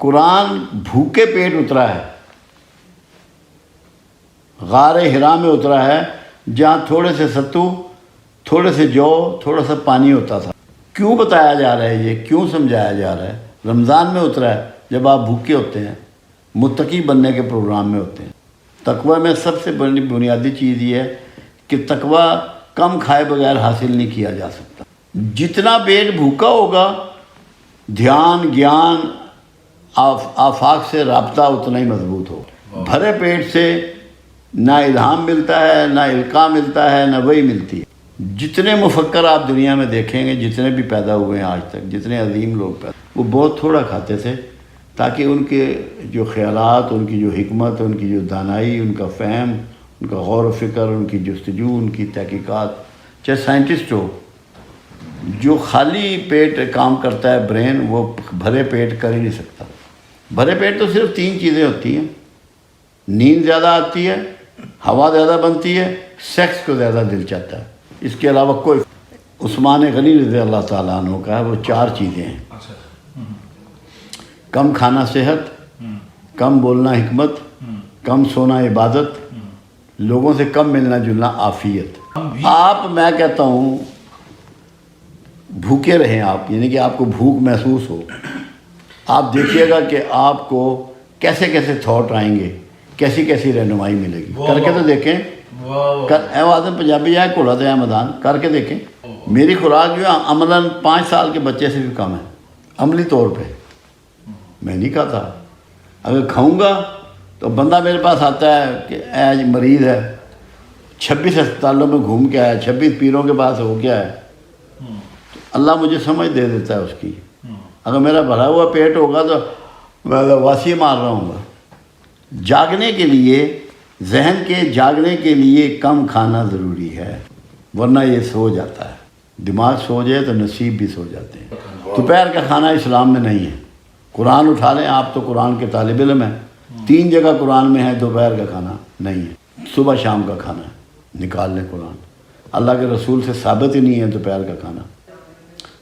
قرآن بھوکے پیٹ اترا ہے، غار ہرا میں اترا ہے، جہاں تھوڑے سے ستو، تھوڑے سے جو، تھوڑا سا پانی ہوتا تھا۔ کیوں بتایا جا رہا ہے یہ، کیوں سمجھایا جا رہا ہے؟ رمضان میں اترا ہے جب آپ بھوکے ہوتے ہیں، متقی بننے کے پروگرام میں ہوتے ہیں۔ تقوی میں سب سے بڑی بنیادی چیز یہ ہے کہ تقوی کم کھائے بغیر حاصل نہیں کیا جا سکتا۔ جتنا پیٹ بھوکا ہوگا، دھیان، گیان، آفاق سے رابطہ اتنا ہی مضبوط ہوگا۔ بھرے پیٹ سے نہ الہام ملتا ہے، نہ القاء ملتا ہے، نہ وحی ملتی ہے۔ جتنے مفکر آپ دنیا میں دیکھیں گے، جتنے بھی پیدا ہوئے ہیں آج تک، جتنے عظیم لوگ پیدا، وہ بہت تھوڑا کھاتے تھے تاکہ ان کے جو خیالات، ان کی جو حکمت، ان کی جو دانائی، ان کا فہم، ان کا غور و فکر، ان کی جستجو، ان کی تحقیقات، چاہے سائنٹسٹ ہو، جو خالی پیٹ کام کرتا ہے برین، وہ بھرے پیٹ کر ہی نہیں سکتا۔ بھرے پیٹ تو صرف 3 چیزیں ہوتی ہیں: نیند زیادہ آتی ہے، ہوا زیادہ بنتی ہے، سیکس کو زیادہ دل چاہتا ہے۔ اس کے علاوہ کوئی عثمان غنی رضی اللہ تعالیٰ عنہ کا ہے، وہ 4 چیزیں ہیں: کم کھانا صحت، کم بولنا حکمت، کم سونا عبادت، لوگوں سے کم ملنا جلنا عافیت۔ آپ، میں کہتا ہوں، بھوکے رہیں آپ، یعنی کہ آپ کو بھوک محسوس ہو، آپ دیکھیے گا کہ آپ کو کیسے کیسے تھاٹ آئیں گے، کیسی کیسی رہنمائی ملے گی۔ کر کے تو دیکھیں، اے آدم پنجابی جائے گھوڑا دیا میدان، کر کے دیکھیں۔ میری خوراک جو ہے عملاً 5 سال کے بچے سے بھی کم ہے، عملی طور پہ میں نہیں کھاتا۔ اگر کھاؤں گا تو بندہ میرے پاس آتا ہے کہ اے مریض ہے، 26 ہسپتالوں میں گھوم کے آیا، 26 پیروں کے پاس ہو گیا ہے، تو اللہ مجھے سمجھ دے دیتا ہے اس کی۔ اگر میرا بھرا ہوا پیٹ ہوگا تو میں واسی مار رہا ہوں گا۔ جاگنے کے لیے، ذہن کے جاگنے کے لیے کم کھانا ضروری ہے، ورنہ یہ سو جاتا ہے۔ دماغ سو جائے تو نصیب بھی سو جاتے ہیں۔ دوپہر کا کھانا اسلام میں نہیں ہے۔ قرآن اٹھا لیں، آپ تو قرآن کے طالب علم ہیں، 3 جگہ قرآن میں ہے دوپہر کا کھانا نہیں ہے، صبح شام کا کھانا ہے۔ نکال لیں قرآن، اللہ کے رسول سے ثابت ہی نہیں ہے دوپہر کا کھانا۔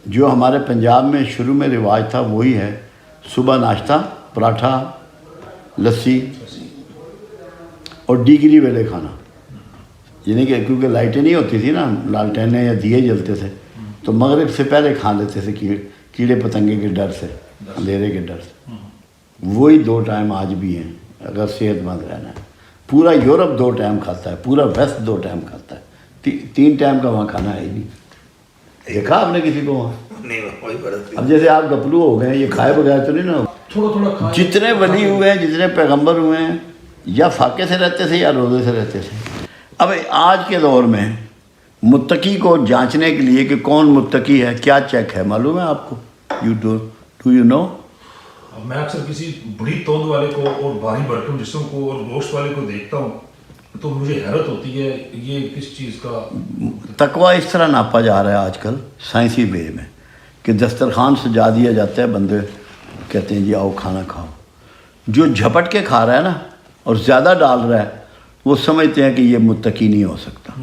جو ہمارے پنجاب میں شروع میں رواج تھا وہی ہے، صبح ناشتہ، پراٹھا، لسی اور ڈیگری ویلے کھانا، یعنی کہ کیونکہ لائٹیں نہیں ہوتی تھی نا، لالٹینیں یا دیے جلتے تھے، تو مغرب سے پہلے کھا لیتے تھے کیڑے پتنگے کے ڈر سے، اندھیرے کے ڈر سے۔ وہی 2 ٹائم آج بھی ہیں اگر صحت مند رہنا ہے۔ پورا یورپ 2 ٹائم کھاتا ہے، پورا ویسٹ 2 ٹائم کھاتا ہے، 3 ٹائم کا وہاں کھانا ہے ہی نہیں۔ دیکھا آپ نے کسی کو وہاں؟ اب جیسے آپ گپلو ہو گئے، یہ کھائے بغیر تو نہیں نا۔ جتنے ولی ہوئے ہیں، جتنے پیغمبر ہوئے ہیں، یا فاقے سے رہتے تھے یا روزے سے رہتے تھے۔ اب آج کے دور میں متقی کو جانچنے کے لیے کہ کون متقی ہے، کیا چیک ہے معلوم ہے آپ کو؟ Do you know? میں اکثر کسی بڑی توند والے کو اور بھاری برتن جسم کو اور گوشت والے کو دیکھتا ہوں تو مجھے حیرت ہوتی ہے، یہ کس چیز کا؟ تقویٰ اس طرح ناپا جا رہا ہے آج کل سائنسی وے میں کہ دسترخوان سجا دیا جاتا ہے، بندے کہتے ہیں جی آؤ کھانا کھاؤ۔ جو جھپٹ کے کھا رہا ہے نا اور زیادہ ڈال رہا ہے، وہ سمجھتے ہیں کہ یہ متقی نہیں ہو سکتا۔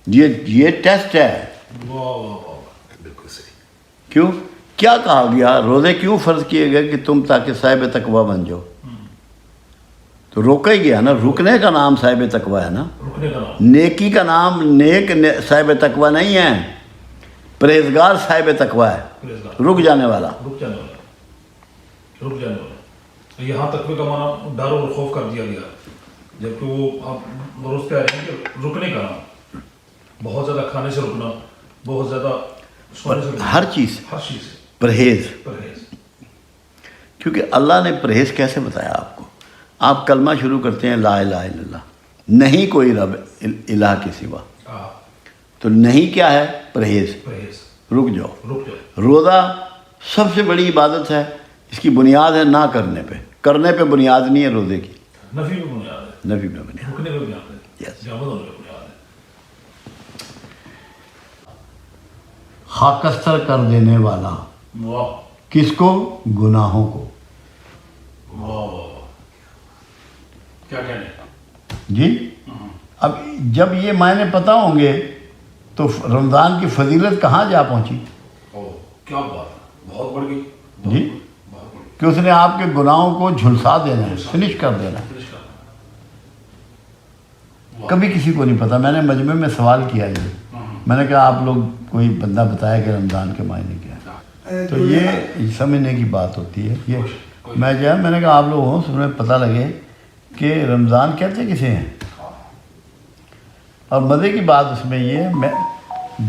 یہ ٹیسٹ ہے۔ بالکل صحیح۔ کیوں؟ کیا کہا گیا؟ روزے کیوں فرض کیے گئے کہ تم تاکہ صاحب تقویٰ بن جاؤ؟ تو روکا ہی گیا نا، رکنے کا نام صاحب تقویٰ ہے نا۔ نیکی کا نام نیک صاحب تقویٰ نہیں ہے، پرہیزگار صاحب تقویٰ ہے، رک جانے والا۔ یہاں تقوی کا معنی ڈر اور خوف کر دیا گیا، جبکہ وہ آپ درست کہہ رہے ہیں کہ رکنے کا نام، بہت زیادہ کھانے سے رکنا، بہت زیادہ سونے سے رکنا، ہر چیز پرہیز۔ کیونکہ اللہ نے پرہیز کیسے بتایا آپ کو؟ آپ کلمہ شروع کرتے ہیں لا الہ الا اللہ، نہیں کوئی رب الہ کے سوا، تو نہیں کیا ہے؟ پرہیز۔ رک جاؤ۔ روزہ سب سے بڑی عبادت ہے، اس کی بنیاد ہے نہ کرنے پہ، کرنے پہ بنیاد نہیں ہے روزے کی، نفی پہ بنیاد ہے، نفی پہ بنیاد، رکنے پہ بنیاد ہے، یس۔ جامد ہونے پہ بنیاد ہے۔ خاکستر کر دینے والا، واہ کس کو؟ گناہوں کو۔ واہ، کیا کہنے؟ جی اب جب یہ معنی پتہ ہوں گے تو رمضان کی فضیلت کہاں جا پہنچی؟ کیا بات ہے، بہت بڑھ گئی جی۔ بہت بڑھ گئی۔ کہ اس نے آپ کے گناہوں کو جھلسا دینا ہے، فنش کر دینا ہے۔ کبھی کسی کو نہیں پتا، میں نے مجمع میں سوال کیا یہ، میں نے کہا آپ لوگ کوئی بندہ بتایا کہ رمضان کے معنی کیا ہے، تو یہ سمجھنے کی بات ہوتی ہے۔ یہ میں نے کہا آپ لوگ ہوں تمہیں پتہ لگے کہ رمضان کہتے کسے ہیں۔ اور مزے کی بات اس میں یہ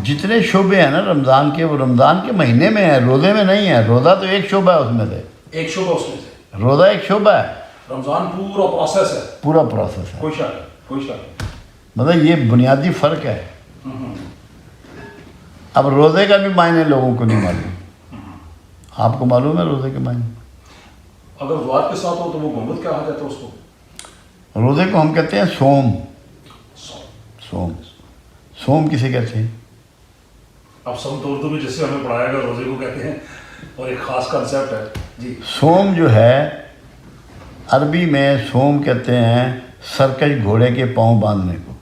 جتنے شعبے ہیں نا رمضان کے، وہ رمضان کے مہینے میں ہیں، روزے میں نہیں ہے۔ روزہ تو ایک شعبہ ہے اس میں سے، ایک شعبہ اس میں سے، روزہ ایک شعبہ ہے، رمضان پورا پروسیس ہے، پورا پروسیس ہے۔ کوئی شک نہیں، کوئی شک نہیں۔ مطلب یہ بنیادی فرق ہے۔ اب روزے کا بھی معنی لوگوں کو نہیں معلوم، آپ کو معلوم ہے روزے کے معنی؟ اگر وعد کے ساتھ ہو تو وہ گنبد کیا کہا جاتا ہے اس کو؟ روزے کو ہم کہتے ہیں سوم۔ سوم سوم کسے کہتے ہیں؟ اب سمت اردو میں جیسے ہمیں پڑھایا گیا روزے کو کہتے ہیں، اور ایک خاص کنسیپٹ ہے جی۔ سوم جو ہے عربی میں سوم کہتے ہیں سرکش گھوڑے کے پاؤں باندھنے کو۔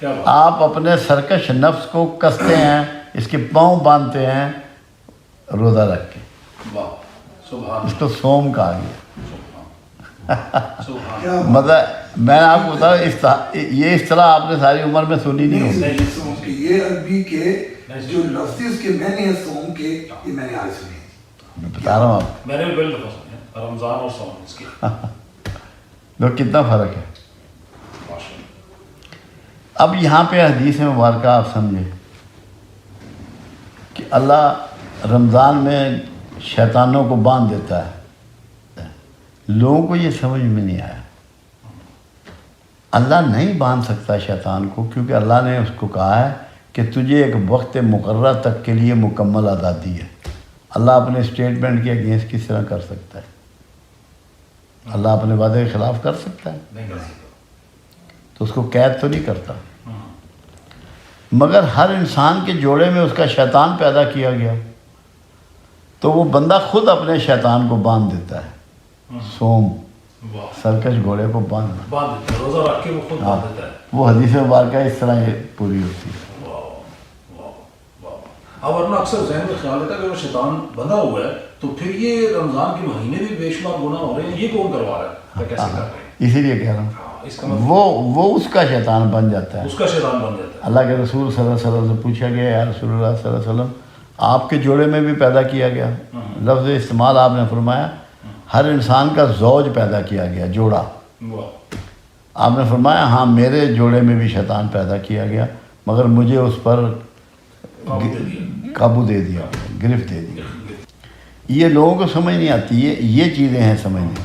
کیا بات؟ آپ اپنے سرکش نفس کو کستے ہیں، اس کے پاؤں باندھتے ہیں روزہ رکھ کے، واہ، سبحان اس کو سوم کہا گیا۔ سبحان مطلب میں آپ کو بتاؤں یہ اصطلاح آپ نے ساری عمر میں سنی نہیں ہوگی۔ سوم کے یہ عربی کے جو لفظی اس کے معنی ہے سوم کے، یہ میں نے آج سنی۔ میں بتا رہا ہوں آپ میں نے بھی پہلے دفعہ سنا ہے رمضان اور سوم اس کی، لوگ کتنا فرق ہے۔ ماشاءاللہ۔ اب یہاں پہ حدیث مبارکہ آپ سمجھیں کہ اللہ رمضان میں شیطانوں کو باندھ دیتا ہے، لوگوں کو یہ سمجھ میں نہیں آیا۔ اللہ نہیں باندھ سکتا شیطان کو، کیونکہ اللہ نے اس کو کہا ہے کہ تجھے ایک وقت مقررہ تک کے لیے مکمل آزادی ہے۔ اللہ اپنے اسٹیٹمنٹ کے اگینسٹ کس طرح کر سکتا ہے؟ اللہ اپنے وعدے کے خلاف کر سکتا ہے؟ نہیں کر سکتا۔ تو اس کو قید تو نہیں کرتا، مگر ہر انسان کے جوڑے میں اس کا شیطان پیدا کیا گیا، تو وہ بندہ خود اپنے شیطان کو باندھ دیتا ہے۔ سوم واہ، سرکش گھوڑے کو باندھنا، باندھ دیتا ہے، روزہ رکھ کے وہ خود باندھ دیتا ہے۔ وہ حدیث مبارکہ اس طرح یہ پوری ہوتی ہے۔ اب ورنہ اکثر ذہن میں خیال رہتا ہے کہ وہ شیطان بندھا ہوا ہے تو پھر یہ رمضان کے مہینے بھی بے شمار گناہ ہو رہے ہیں، یہ کون کروا رہا ہے، کیسے کر رہے ہیں؟ اسی لیے کہہ رہا ہوں اس کا مطلب وہ اس کا شیطان بن جاتا ہے۔ اس کا شیطان بن جاتا ہے۔ اللہ کے رسول صلی اللہ علیہ وسلم سے پوچھا گیا، یا رسول اللہ صلی اللہ علیہ وسلم آپ کے جوڑے میں بھی پیدا کیا گیا؟ لفظ استعمال آپ نے فرمایا ہر انسان کا زوج پیدا کیا گیا، جوڑا۔ واہ، آپ نے فرمایا ہاں میرے جوڑے میں بھی شیطان پیدا کیا گیا، مگر مجھے اس پر قابو دے دیا، گرفت دے دیا۔ یہ لوگوں کو سمجھ نہیں آتی، یہ چیزیں ہیں سمجھنے کی۔